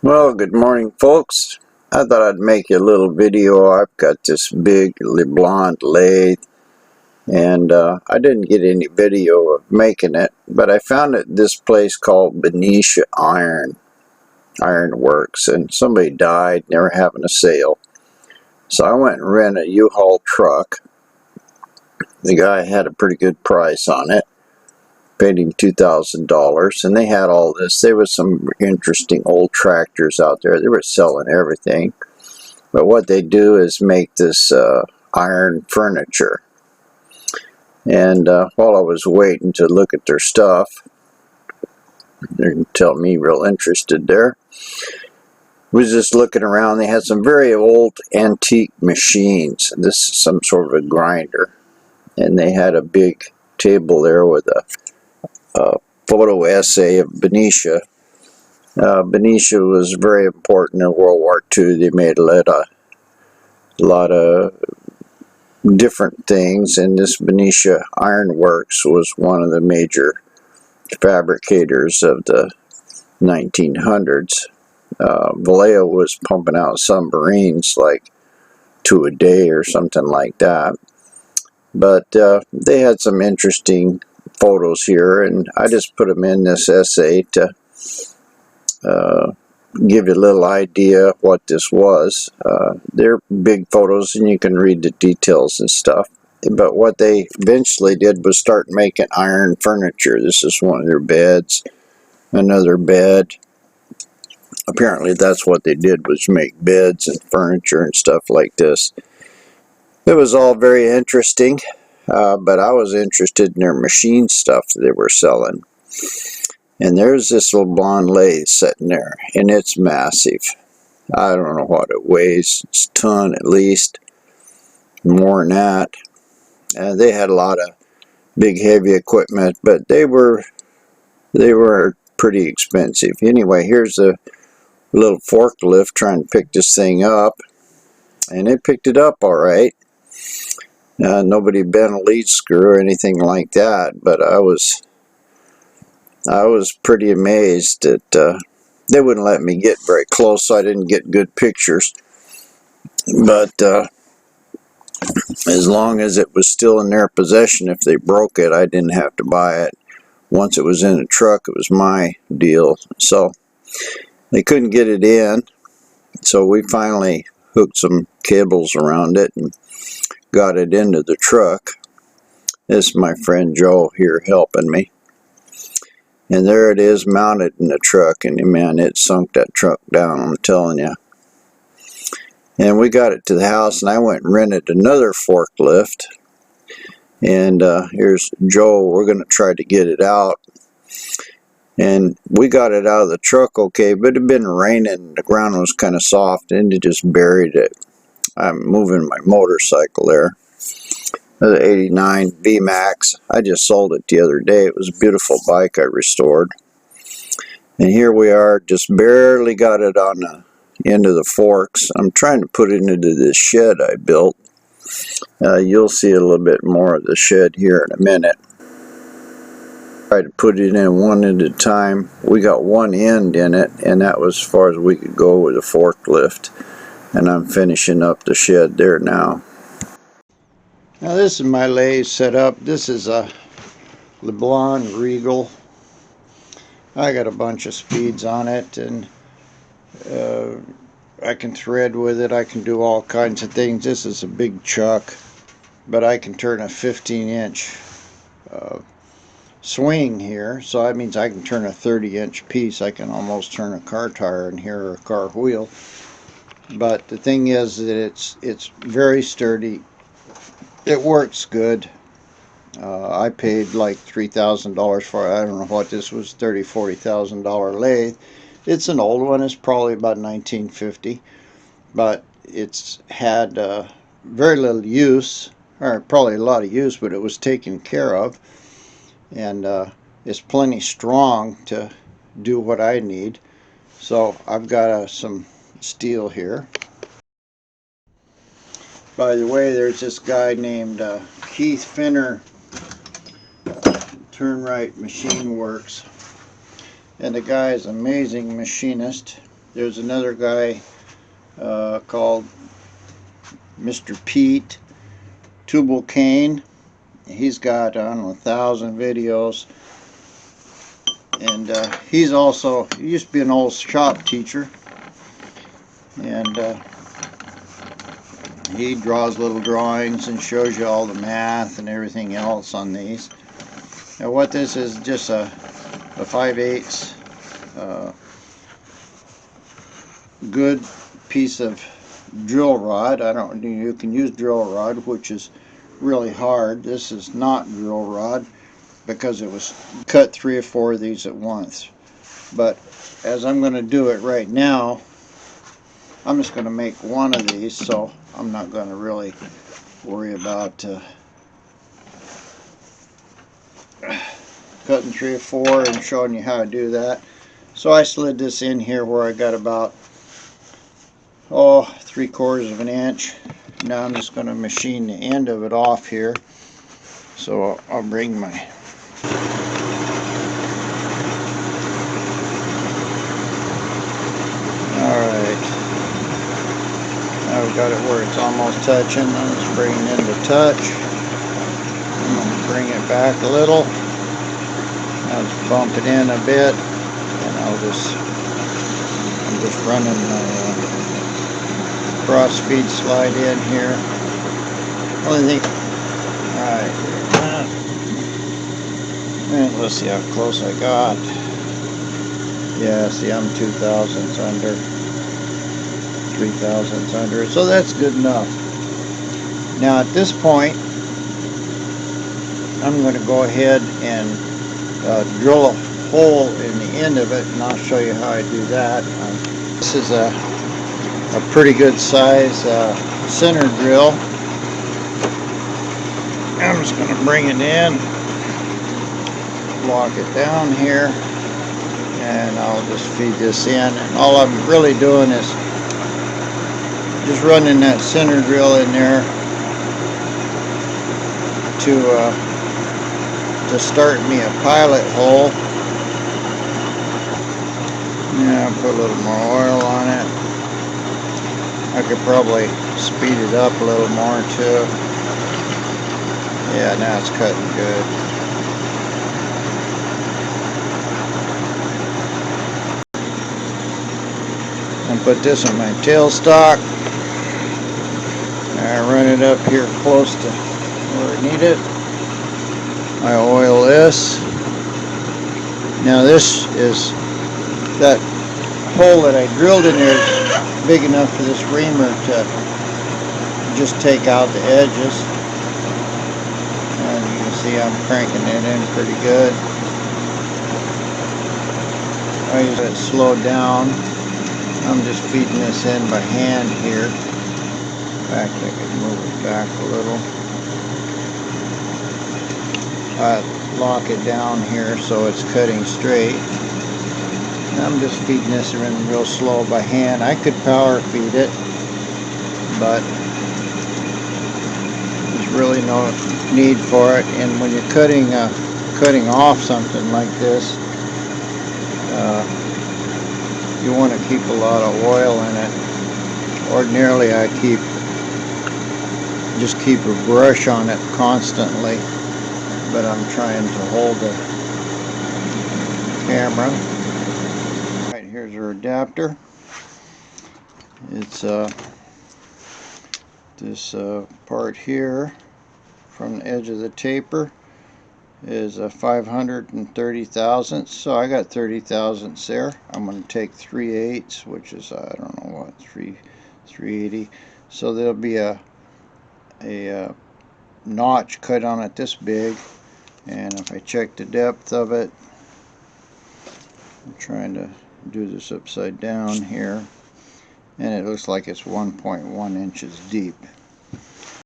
Well, good morning, folks. I thought I'd make a little video. I've got this big LeBlond lathe, and I didn't get any video of making it, but I found it at this place called Benicia Ironworks, and somebody died, and they were having a sale. So I went and rented a U-Haul truck. The guy had a pretty good price on it. Paid him $2,000, and they had all this. There was some interesting old tractors out there. They were selling everything, but what they do is make this iron furniture. And while I was waiting to look at their stuff, they can tell me real interested there, was just looking around. They had some very old antique machines. This is some sort of a grinder, and they had a big table there with a photo essay of Benicia. Benicia was very important in World War II. They made a lot of different things, and this Benicia Ironworks was one of the major fabricators of the 1900s. Vallejo was pumping out submarines like 2 a day or something like that. But they had some interesting photos here, and I just put them in this essay to give you a little idea what this was. They're big photos, and you can read the details and stuff. But what they eventually did was start making iron furniture. This is one of their beds, another bed. Apparently that's what they did, was make beds and furniture and stuff like this. It was all very interesting. But I was interested in their machine stuff that they were selling. And there's this LeBlond lathe sitting there, and it's massive. I don't know what it weighs. It's a ton at least, more than that. They had a lot of big heavy equipment, but they were pretty expensive. Anyway, here's a little forklift trying to pick this thing up, and it picked it up all right. Nobody bent a lead screw or anything like that, but I was pretty amazed that they wouldn't let me get very close, so I didn't get good pictures. But as long as it was still in their possession, if they broke it, I didn't have to buy it. Once it was in the truck, it was my deal. So they couldn't get it in, so we finally hooked some cables around it and got it into the truck. This is my friend Joe here helping me. And there it is mounted in the truck, and man, it sunk that truck down, I'm telling you. And we got it to the house, and I went and rented another forklift. And here's Joe. We're going to try to get it out. And we got it out of the truck okay, but it had been raining. The ground was kind of soft, and it just buried it. I'm moving my motorcycle there. The 89 VMAX. I just sold it the other day. It was a beautiful bike I restored. And here we are, just barely got it on the end of the forks. I'm trying to put it into this shed I built. You'll see a little bit more of the shed here in a minute. Try to put it in one at a time. We got one end in it, and that was as far as we could go with a forklift. And I'm finishing up the shed there now. Now this is my lathe set up. This is a LeBlond Regal. I got a bunch of speeds on it, and I can thread with it. I can do all kinds of things. This is a big chuck, but I can turn a 15-inch swing here, so that means I can turn a 30-inch piece. I can almost turn a car tire in here, or a car wheel. But the thing is that it's very sturdy. It works good. I paid like $3,000 for it. I don't know what this was, $30,000-$40,000 lathe. It's an old one. It's probably about 1950, but it's had very little use, or probably a lot of use, but it was taken care of, and it's plenty strong to do what I need. So I've got some steel here. By the way, there's this guy named Keith Finner, Turnright Machine Works, and the guy is an amazing machinist. There's another guy called Mr. Pete, Tubal Cain. He's got, I don't know, 1,000 videos. And he used to be an old shop teacher. And he draws little drawings and shows you all the math and everything else on these. Now what this is, just a 5/8 good piece of drill rod. You can use drill rod, which is really hard. This is not drill rod because it was cut 3 or 4 of these at once. But as I'm going to do it right now, I'm just going to make one of these, so I'm not going to really worry about cutting 3 or 4 and showing you how to do that. So I slid this in here where I got about 3/4 of an inch. Now I'm just going to machine the end of it off here. So I'll bring my alright. I've got it where it's almost touching. I'm just bringing it into touch. I'm going to bring it back a little. I'll just bump it in a bit, and I'm just running my cross feed slide in here. Only thing, alright, and let's see how close I got. Yeah, see, I'm 2/1000ths under, 3/1000ths under, so that's good enough. Now at this point, I'm going to go ahead and drill a hole in the end of it, and I'll show you how I do that. This is a pretty good size center drill. I'm just going to bring it in, lock it down here, and I'll just feed this in. And all I'm really doing is just running that center drill in there to start me a pilot hole. Yeah, put a little more oil on it. I could probably speed it up a little more too. Yeah, now it's cutting good. And put this in my tailstock. I run it up here close to where I need it. I oil this. Now this is, that hole that I drilled in there is big enough for this reamer to just take out the edges. And you can see I'm cranking it in pretty good. I use it slowed down. I'm just feeding this in by hand here. In fact, I can move it back a little. I lock it down here so it's cutting straight. I'm just feeding this in real slow by hand. I could power feed it, but there's really no need for it. And when you're cutting off something like this, you want to keep a lot of oil in it. Ordinarily, I just keep a brush on it constantly, but I'm trying to hold the camera. Right, here's our adapter. It's this part here from the edge of the taper is a 530 thousandths, so I got 30 thousandths there. I'm going to take 3/8, which is I don't know what, 380. So there'll be a notch cut on it this big, and if I check the depth of it, I'm trying to do this upside down here, and it looks like it's 1.1 inches deep.